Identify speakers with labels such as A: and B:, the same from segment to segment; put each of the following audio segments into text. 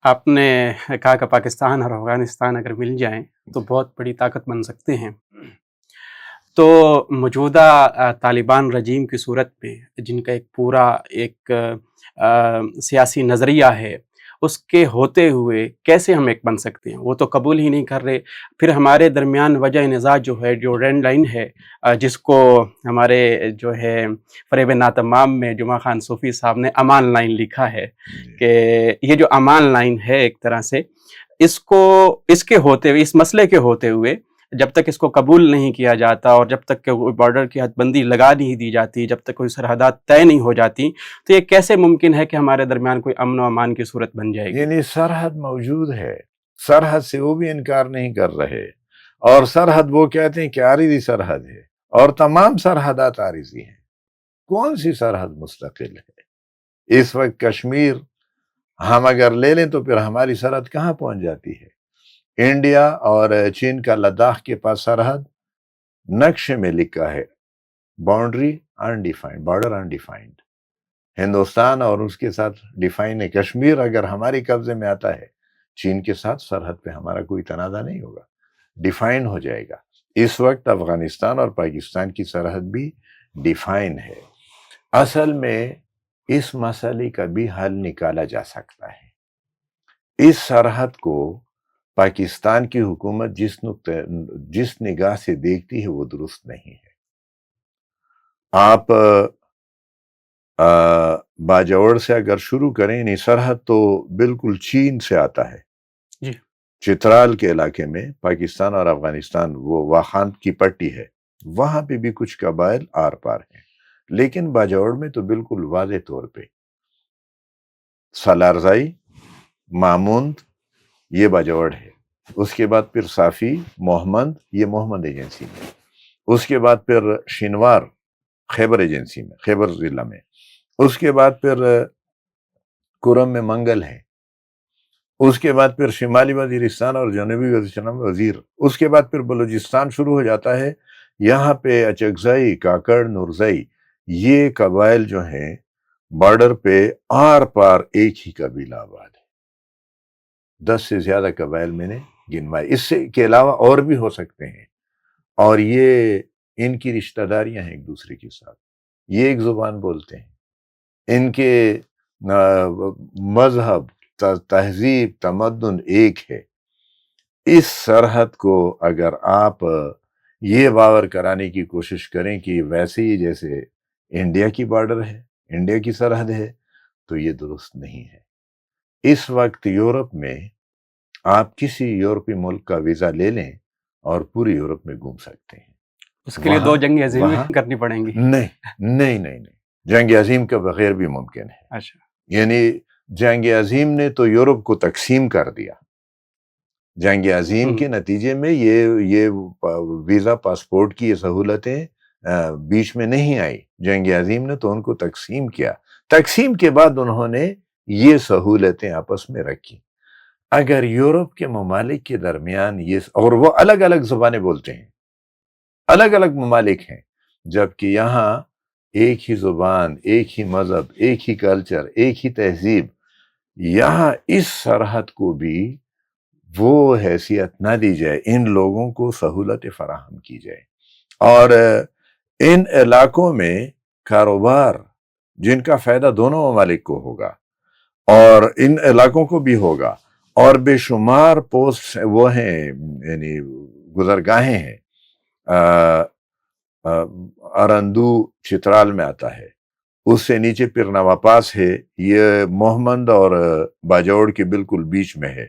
A: آپ نے کہا کہ پاکستان اور افغانستان اگر مل جائیں تو بہت بڑی طاقت بن سکتے ہیں۔ تو موجودہ طالبان رجیم کی صورت میں جن کا ایک پورا ایک سیاسی نظریہ ہے، اس کے ہوتے ہوئے کیسے ہم ایک بن سکتے ہیں؟ وہ تو قبول ہی نہیں کر رہے۔ پھر ہمارے درمیان وجہ نزاع جو ہے، جو رینڈ لائن ہے، جس کو ہمارے جو ہے فریب ناتمام میں جمعہ خان صوفی صاحب نے امان لائن لکھا ہے
B: جی
A: کہ یہ جو امان لائن ہے ایک طرح سے اس کے ہوتے ہوئے، اس مسئلے کے ہوتے ہوئے، جب تک اس کو قبول نہیں کیا جاتا اور جب تک کہ بارڈر کی حد بندی لگا نہیں دی جاتی، جب تک کوئی سرحدات طے نہیں ہو جاتی، تو یہ کیسے ممکن ہے کہ ہمارے درمیان کوئی امن و امان کی صورت بن جائے گی؟
B: یعنی سرحد موجود ہے، سرحد سے وہ بھی انکار نہیں کر رہے، اور سرحد وہ کہتے ہیں کہ عارضی سرحد ہے، اور تمام سرحدات عارضی ہیں۔ کون سی سرحد مستقل ہے؟ اس وقت کشمیر ہم اگر لے لیں تو پھر ہماری سرحد کہاں پہنچ جاتی ہے؟ انڈیا اور چین کا لداخ کے پاس سرحد نقشے میں لکھا ہے، boundary undefined, border undefined. Hindustan اور اس کے ساتھ ڈیفائن ہے۔ کشمیر اگر ہماری قبضے میں آتا ہے، چین کے ساتھ سرحد پہ ہمارا کوئی تنازع نہیں ہوگا، ڈیفائن ہو جائے گا۔ اس وقت افغانستان اور پاکستان کی سرحد بھی ڈیفائن ہے۔ اصل میں اس مسئلے کا بھی حل نکالا جا سکتا ہے۔ اس سرحد کو پاکستان کی حکومت جس نگاہ سے دیکھتی ہے وہ درست نہیں ہے۔ آپ باجوڑ سے اگر شروع کریں، یعنی سرحد تو بالکل چین سے آتا ہے،
A: جی
B: چترال کے علاقے میں پاکستان اور افغانستان وہ واخان کی پٹی ہے، وہاں پہ بھی کچھ قبائل آر پار ہیں، لیکن باجوڑ میں تو بالکل واضح طور پہ سالارزائی، ماموند، یہ باجوڑ ہے۔ اس کے بعد پھر صافی، محمد، یہ محمد ایجنسی میں، اس کے بعد پھر شنوار خیبر ایجنسی میں، خیبر ضلع میں، اس کے بعد پھر کرم میں منگل ہے، اس کے بعد پھر شمالی وزیرستان اور جنوبی وزیرستان میں وزیر، اس کے بعد پھر بلوچستان شروع ہو جاتا ہے۔ یہاں پہ اچکزائی، کاکڑ، نورزائی، یہ قبائل جو ہیں بارڈر پہ آر پار ایک ہی قبیلہ آباد ہے۔ 10 سے زیادہ قبائل میں نے گنوائے، اس سے کے علاوہ اور بھی ہو سکتے ہیں، اور یہ ان کی رشتہ داریاں ہیں ایک دوسرے کے ساتھ، یہ ایک زبان بولتے ہیں، ان کے مذہب، تہذیب، تمدن ایک ہے۔ اس سرحد کو اگر آپ یہ باور کرانے کی کوشش کریں کہ ویسے ہی جیسے انڈیا کی بارڈر ہے، انڈیا کی سرحد ہے، تو یہ درست نہیں ہے۔ اس وقت یورپ میں آپ کسی یورپی ملک کا ویزا لے لیں اور پوری یورپ میں گھوم سکتے ہیں۔
A: اس کے لیے دو جنگ عظیمیں
B: وہاں
A: کرنی پڑیں گی۔
B: نہیں، جنگ عظیم کے بغیر بھی ممکن ہے۔
A: اچھا،
B: یعنی جنگ عظیم نے تو یورپ کو تقسیم کر دیا۔ جنگ عظیم کے نتیجے میں یہ ویزا، پاسپورٹ کی یہ سہولتیں بیچ میں نہیں آئی، جنگ عظیم نے تو ان کو تقسیم کیا، تقسیم کے بعد انہوں نے یہ سہولتیں آپس میں رکھی۔ اگر یورپ کے ممالک کے درمیان اور وہ الگ الگ زبانیں بولتے ہیں، الگ الگ ممالک ہیں، جبکہ یہاں ایک ہی زبان، ایک ہی مذہب، ایک ہی کلچر، ایک ہی تہذیب، یہاں اس سرحد کو بھی وہ حیثیت نہ دی جائے، ان لوگوں کو سہولت فراہم کی جائے، اور ان علاقوں میں کاروبار جن کا فائدہ دونوں ممالک کو ہوگا اور ان علاقوں کو بھی ہوگا، اور بے شمار پوسٹ وہ ہیں، یعنی گزرگاہیں ہیں۔ ارندو چترال میں آتا ہے، اس سے نیچے پھر نواپاس ہے، یہ محمد اور باجوڑ کے بالکل بیچ میں ہے۔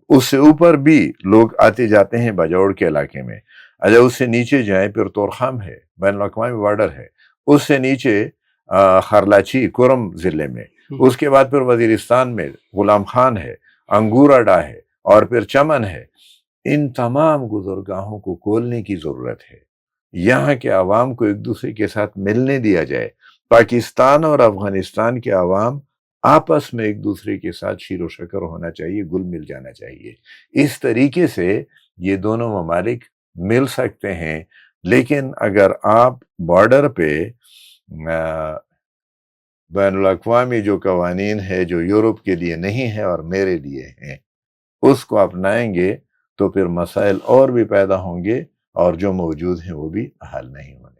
B: اس سے اوپر بھی لوگ آتے جاتے ہیں باجوڑ کے علاقے میں۔ اگر اس سے نیچے جائیں پھر تورخم ہے، بین الاقوامی بارڈر ہے، اس سے نیچے خرلاچی کرم ضلع میں، اس کے بعد پھر وزیرستان میں غلام خان ہے، انگور اڈا ہے، اور پھر چمن ہے۔ ان تمام گزرگاہوں کو کھولنے کی ضرورت ہے، یہاں کے عوام کو ایک دوسرے کے ساتھ ملنے دیا جائے، پاکستان اور افغانستان کے عوام آپس میں ایک دوسرے کے ساتھ شیر و شکر ہونا چاہیے، گل مل جانا چاہیے۔ اس طریقے سے یہ دونوں ممالک مل سکتے ہیں۔ لیکن اگر آپ بارڈر پہ بین الاقوامی جو قوانین ہے جو یورپ کے لیے نہیں ہے اور میرے لیے ہیں، اس کو اپنائیں گے تو پھر مسائل اور بھی پیدا ہوں گے اور جو موجود ہیں وہ بھی حل نہیں ہوں گے۔